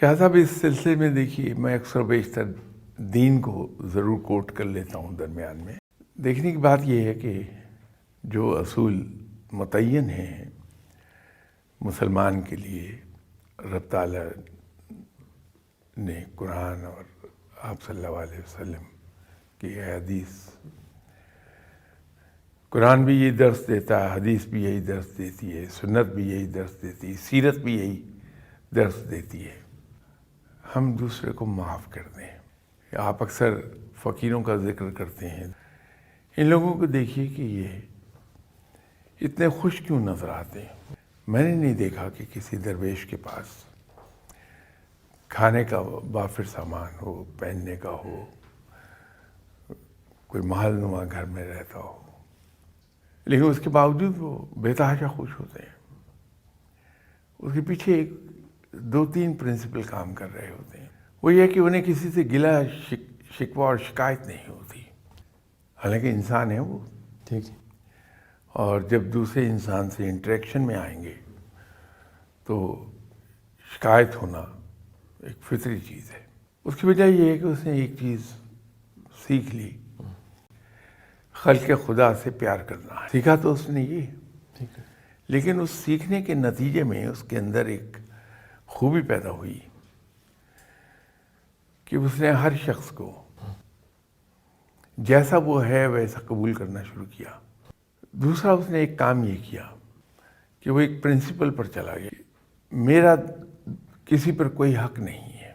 شاہ صاحب اس سلسلے میں دیکھیے میں اکثر بیشتر دین کو ضرور کوٹ کر لیتا ہوں درمیان میں. دیکھنے کی بات یہ ہے کہ جو اصول متعین ہیں مسلمان کے لیے رب تعالیٰ نے قرآن اور آپ صلی اللہ علیہ وسلم کی حدیث، قرآن بھی یہی درس دیتا ہے، حدیث بھی یہی درس دیتی ہے، سنت بھی یہی درس دیتی ہے، سیرت بھی یہی درس دیتی ہے. ہم دوسرے کو معاف کر دیں. آپ اکثر فقیروں کا ذکر کرتے ہیں. ان لوگوں کو دیکھیے کہ یہ اتنے خوش کیوں نظر آتے ہیں. میں نے نہیں دیکھا کہ کسی درویش کے پاس کھانے کا وافر سامان ہو، پہننے کا ہو، کوئی محل نما گھر میں رہتا ہو، لیکن اس کے باوجود وہ بے تحاشا خوش ہوتے ہیں. اس کے پیچھے ایک دو تین پرنسپل کام کر رہے ہوتے ہیں. وہ یہ کہ انہیں کسی سے گلہ شکوہ اور شکایت نہیں ہوتی، حالانکہ انسان ہے وہ. ٹھیک ہے. اور جب دوسرے انسان سے انٹریکشن میں آئیں گے تو شکایت ہونا ایک فطری چیز ہے. اس کی وجہ یہ ہے کہ اس نے ایک چیز سیکھ لی، خلق خدا سے پیار کرنا. سیکھا تو اس نے یہ، ٹھیک ہے. لیکن اس سیکھنے کے نتیجے میں اس کے اندر ایک خوبی پیدا ہوئی کہ اس نے ہر شخص کو جیسا وہ ہے ویسا قبول کرنا شروع کیا. دوسرا اس نے ایک کام یہ کیا کہ وہ ایک پرنسپل پر چلا گیا. میرا کسی پر کوئی حق نہیں ہے،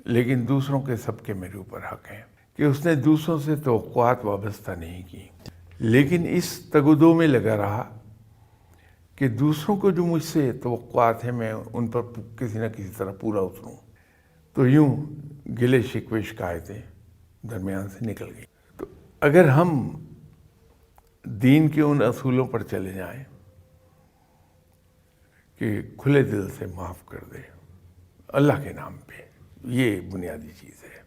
لیکن دوسروں کے سب کے میرے اوپر حق ہیں. کہ اس نے دوسروں سے توقعات وابستہ نہیں کی، لیکن اس تگودو میں لگا رہا کہ دوسروں کو جو مجھ سے توقعات ہیں میں ان پر کسی نہ کسی طرح پورا اتروں. تو یوں گلے شکوے شکایتیں درمیان سے نکل گئی. تو اگر ہم دین کے ان اصولوں پر چلے جائیں کہ کھلے دل سے معاف کر دے اللہ کے نام پہ، یہ بنیادی چیز ہے.